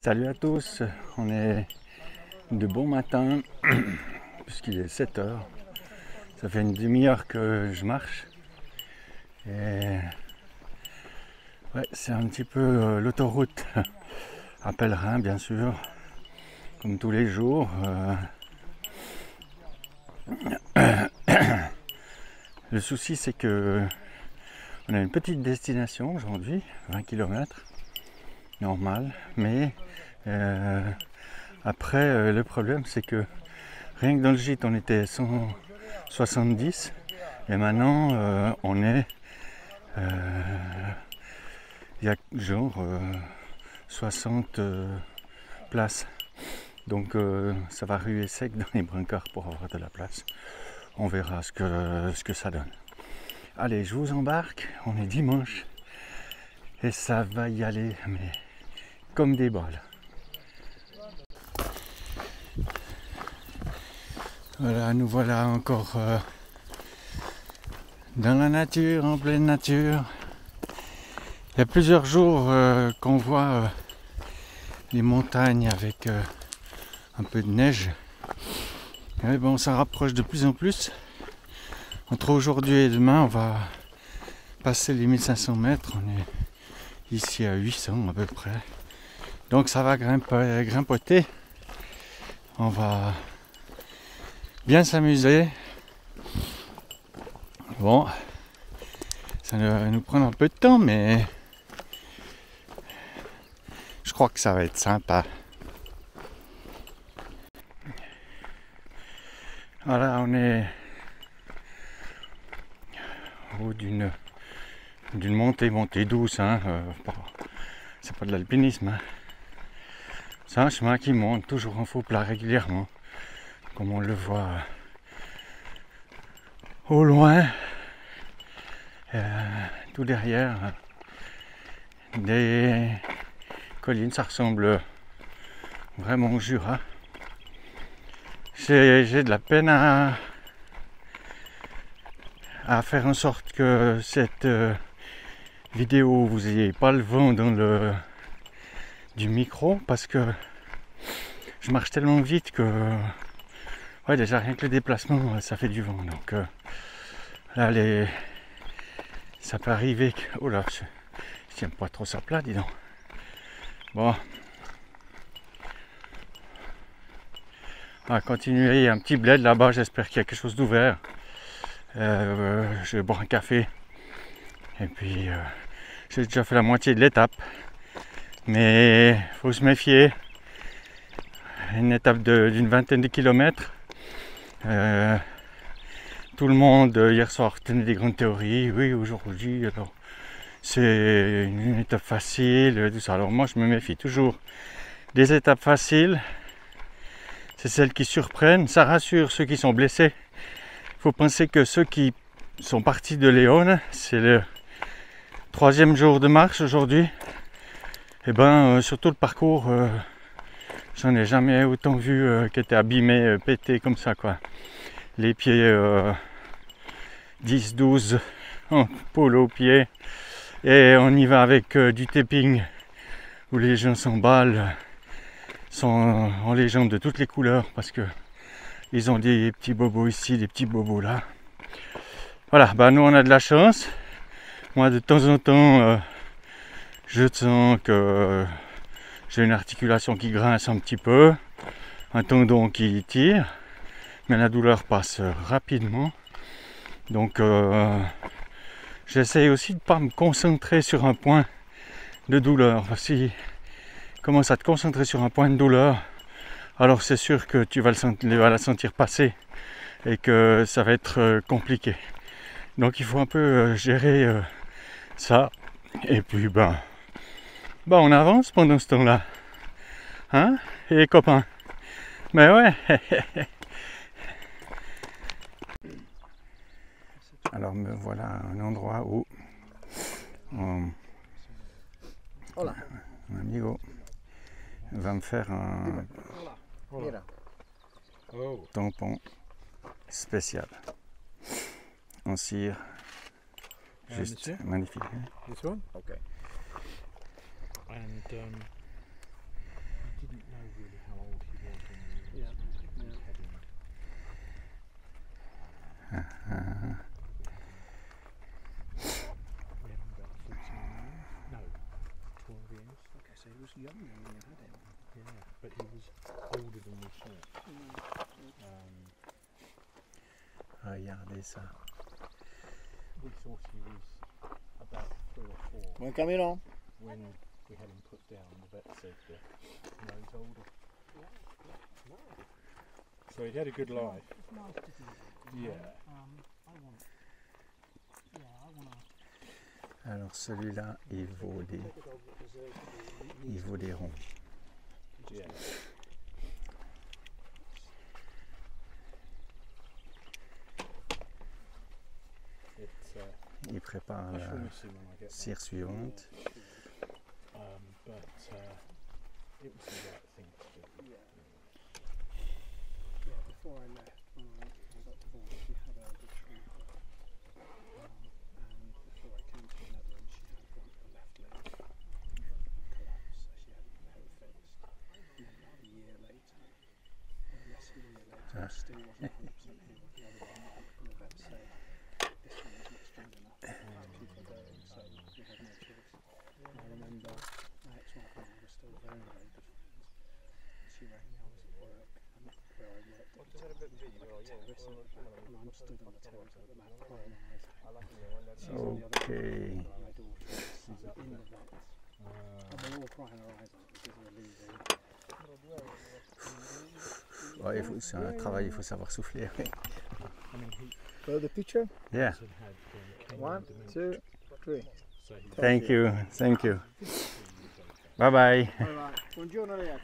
Salut à tous, on est de bon matin puisqu'il est 7 heures. Ça fait une demi-heure que je marche et ouais, c'est un petit peu l'autoroute à pèlerin bien sûr, comme tous les jours. Le souci c'est que on a une petite destination aujourd'hui, 20 km, normal, mais après le problème c'est que rien que dans le gîte on était 170 et maintenant on est il y a genre 60 places, donc ça va ruer sec dans les brancards pour avoir de la place. On verra ce que ça donne. Allez, je vous embarque, on est dimanche et ça va y aller mais comme des balles. Voilà, nous voilà encore dans la nature, en pleine nature. Il y a plusieurs jours qu'on voit les montagnes avec un peu de neige. Et bon, on s'en rapproche de plus en plus. Entre aujourd'hui et demain, on va passer les 1500 mètres. On est ici à 800 à peu près. Donc ça va grimpoter. On va bien s'amuser. Bon, ça va nous prendre un peu de temps, mais je crois que ça va être sympa. Voilà, on est au haut d'une montée douce, hein. C'est pas de l'alpinisme, hein. C'est un chemin qui monte toujours en faux plat régulièrement, comme on le voit au loin, tout derrière des collines. Ça ressemble vraiment au Jura. J'ai de la peine à faire en sorte que cette vidéo vous ayez pas le vent dans du micro, parce que je marche tellement vite que ouais, déjà rien que le déplacement ça fait du vent, donc là ça peut arriver que oh là, je tiens pas trop ça plat, dis donc. Bon, on va continuer. Il y a un petit bled là-bas, j'espère qu'il y a quelque chose d'ouvert. Je vais boire un café et puis j'ai déjà fait la moitié de l'étape, mais faut se méfier. Une étape d'une vingtaine de kilomètres. Tout le monde hier soir tenait des grandes théories. Oui, aujourd'hui alors c'est une étape facile, tout ça. Alors moi je me méfie toujours des étapes faciles. C'est celles qui surprennent. Ça rassure ceux qui sont blessés. Il faut penser que ceux qui sont partis de Léon, c'est le 3e jour de marche aujourd'hui. Et ben surtout le parcours, j'en ai jamais autant vu qui était abîmé, pété comme ça, quoi. Les pieds 10-12 en polo aux pieds. Et on y va avec du taping où les gens s'emballent, sont en légende de toutes les couleurs, parce que ils ont des petits bobos ici, des petits bobos là. Voilà, bah nous on a de la chance. Moi de temps en temps je sens que j'ai une articulation qui grince un petit peu, un tendon qui tire, mais la douleur passe rapidement. Donc j'essaye aussi de ne pas me concentrer sur un point de douleur. Si tu commences à te concentrer sur un point de douleur, alors c'est sûr que tu vas la sentir passer et que ça va être compliqué. Donc il faut un peu gérer ça. Et puis ben on avance pendant ce temps-là. Hein, et les copains. Mais ouais. Alors me voilà à un endroit où un amigo va me faire un tampon spécial en cire, juste magnifique. This one? Okay. And really how old he was when we were heading. We had him about 14 years? No, 12 years. Okay, so he was young then when you had him. Yeah, but he was older than we thought. Regardez ça. We thought he was about 3 or 4 Buen camino. when we had him put down. The vet said, no, he's older. So he'd had a good life. It's nice to do that. Yeah. I want Alors celui-là, il vaut des ronds. Yeah. Il prépare I la shall miss him when I get cire suivante. but it was the right thing to do. Yeah, before I left, when I got divorced, she had a retriever. And before I came to the Netherlands, she had the left leg collapse, so she had to have it fixed. And then about a year later, less than a year later, it still wasn't 100% healed. The other one, and the vet said, this one is not strong enough to keep her going, so we had no choice. And I remember my ex-wife and I were still very, very good friends. And she rang me, I was at work, and where I worked at the time, there was like a terrace in the back, and I'm stood on the terrace at the back crying my eyes out. She's on the other Okay. side, my daughter, she's up in the vet. And they're all crying their eyes out because we're leaving. Ouais, c'est un travail, il faut savoir souffler. I mean, he So the picture? Yeah. also had Kenyan 1, dementia, 2, 3. so he Thank you. Thank you. Bye bye. Alright, buongiorno ragazzi.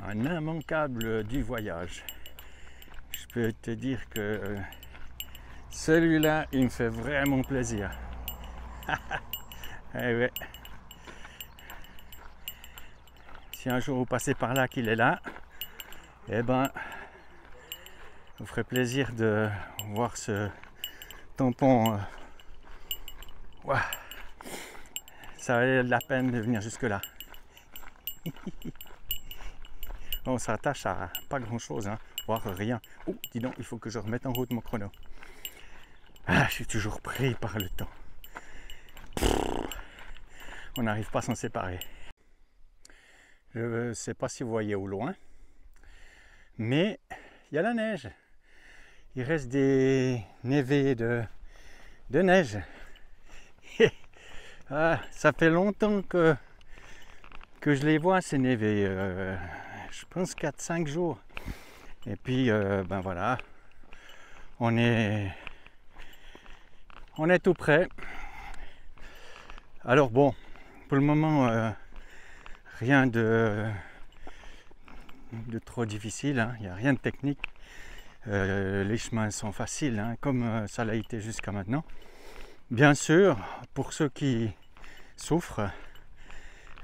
Un immanquable du voyage. Je peux te dire que celui-là, il me fait vraiment plaisir. Eh ouais. Si un jour vous passez par là qu'il est là, eh ben, vous ferez plaisir de voir ce tampon. Ouah. Ça valait la peine de venir jusque là. On s'attache à pas grand chose, hein, voire rien. Oh, dis donc, il faut que je remette en route mon chrono. Ah, je suis toujours pris par le temps. On n'arrive pas à s'en séparer. Je ne sais pas si vous voyez au loin, mais il y a la neige. Il reste des névés de neige. Ah, ça fait longtemps que je les vois, ces névés. Je pense 4-5 jours. Et puis, ben voilà, on est tout prêt. Alors bon, pour le moment, rien de trop difficile, hein. Il n'y a rien de technique. Les chemins sont faciles, hein, comme ça l'a été jusqu'à maintenant. Bien sûr, pour ceux qui souffrent,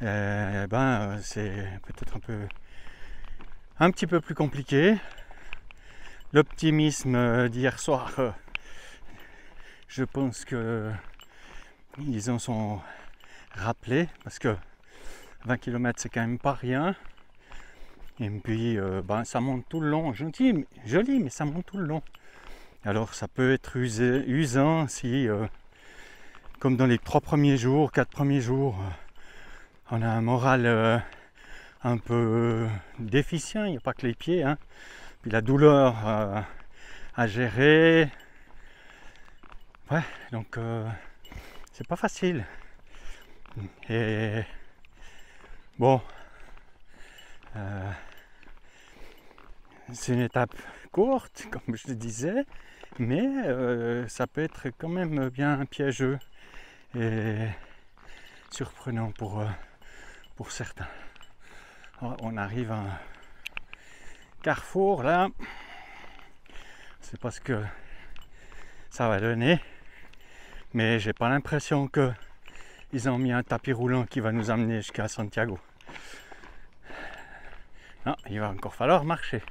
ben, c'est peut-être un petit peu plus compliqué. L'optimisme d'hier soir, je pense que ils en sont rappelés, parce que 20 km c'est quand même pas rien. Et puis ben, ça monte tout le long, joli, mais ça monte tout le long. Alors ça peut être usant si, comme dans les 3 premiers jours, 4 premiers jours, on a un moral un peu déficient, il n'y a pas que les pieds, hein. Puis la douleur à gérer. Ouais, donc c'est pas facile. Et bon, c'est une étape courte, comme je le disais, mais ça peut être quand même bien piégeux et surprenant pour certains. Alors, on arrive à un carrefour là. C'est pas ce que ça va donner, mais j'ai pas l'impression que ils ont mis un tapis roulant qui va nous amener jusqu'à Santiago. Non, il va encore falloir marcher.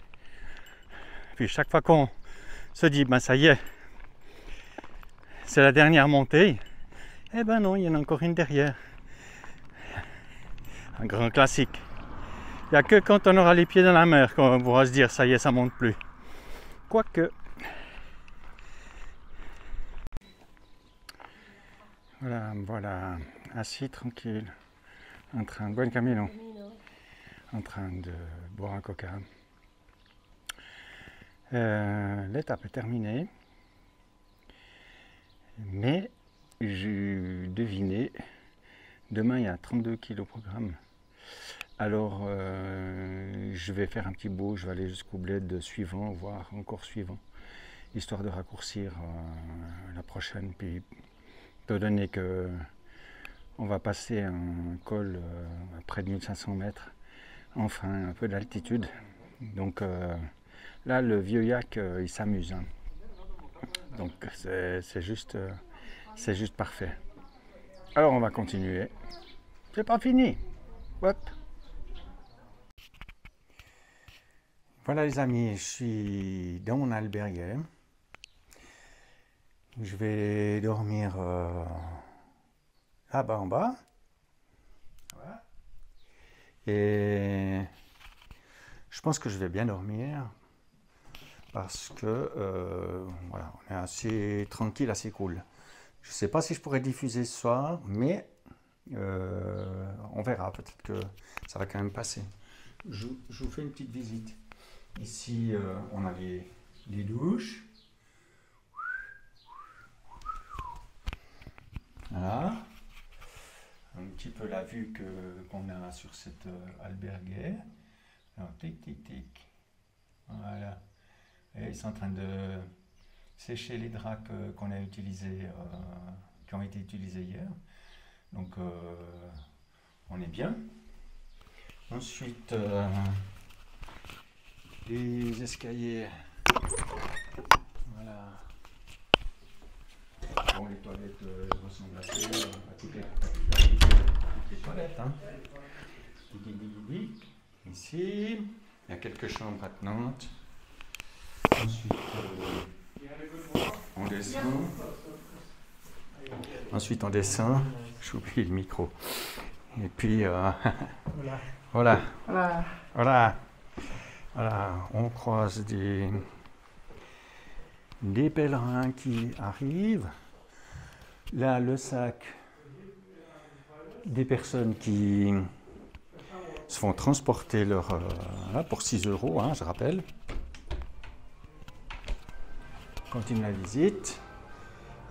Puis chaque fois qu'on se dit ben ça y est, c'est la dernière montée, eh ben non, il y en a encore une derrière. un grand classique. Il n'y a que quand on aura les pieds dans la mer qu'on pourra se dire ça y est, ça monte plus. Quoique. Voilà, assis tranquille, en train de boire un Camino, en train de boire un coca. L'étape est terminée, mais j'ai deviné, demain il y a 32 kg au programme. Alors je vais faire un petit bout, je vais aller jusqu'au bled suivant, voire encore suivant, histoire de raccourcir la prochaine. Puis étant donné que on va passer un col à près de 1500 mètres, enfin un peu d'altitude. Donc là le vieux yak il s'amuse. Hein. Donc c'est juste parfait. Alors on va continuer. C'est pas fini. Hop. Voilà les amis, je suis dans mon albergue. Je vais dormir là-bas en bas. Voilà. Et je pense que je vais bien dormir parce que voilà, on est assez tranquille, assez cool. Je ne sais pas si je pourrais diffuser ce soir, mais on verra. Peut-être que ça va quand même passer. Je vous fais une petite visite. Ici, on a les douches. Voilà. Un petit peu la vue qu'on a sur cette albergue. Alors, tic, tic, tic. Voilà. Et ils sont en train de sécher les draps qu'on a utilisés, qui ont été utilisés hier. Donc, on est bien. Ensuite, les escaliers. Voilà. Bon, les toilettes ressemblent assez à toutes les toilettes. Hein. Ici, il y a quelques chambres attenantes. Ensuite, on descend. Ensuite, on descend. J'ai oublié le micro. Et puis, voilà. Voilà, on croise des pèlerins qui arrivent. Là, le sac des personnes qui se font transporter pour 6 €, hein, je rappelle. Continue la visite.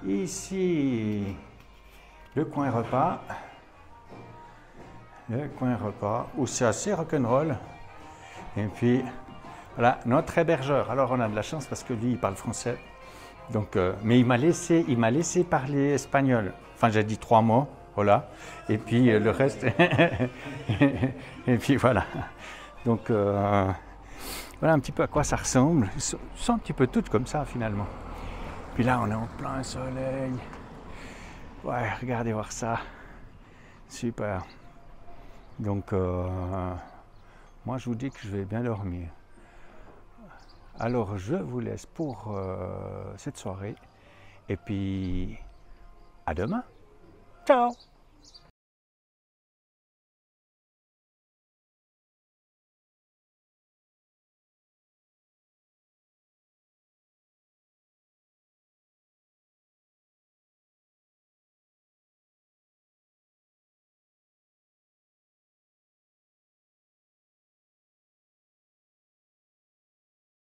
Ici, le coin repas. Le coin repas, où c'est assez rock'n'roll. Et puis, voilà, notre hébergeur. Alors, on a de la chance parce que lui, il parle français. Donc, mais il m'a laissé parler espagnol. Enfin, j'ai dit 3 mots, voilà. Et puis, le reste... Et puis, voilà. Donc, voilà un petit peu à quoi ça ressemble. Ils sont un petit peu toutes comme ça, finalement. Puis là, on est en plein soleil. Ouais, regardez voir ça. Super. Donc, moi, je vous dis que je vais bien dormir. Alors, je vous laisse pour cette soirée. Et puis, à demain. Ciao!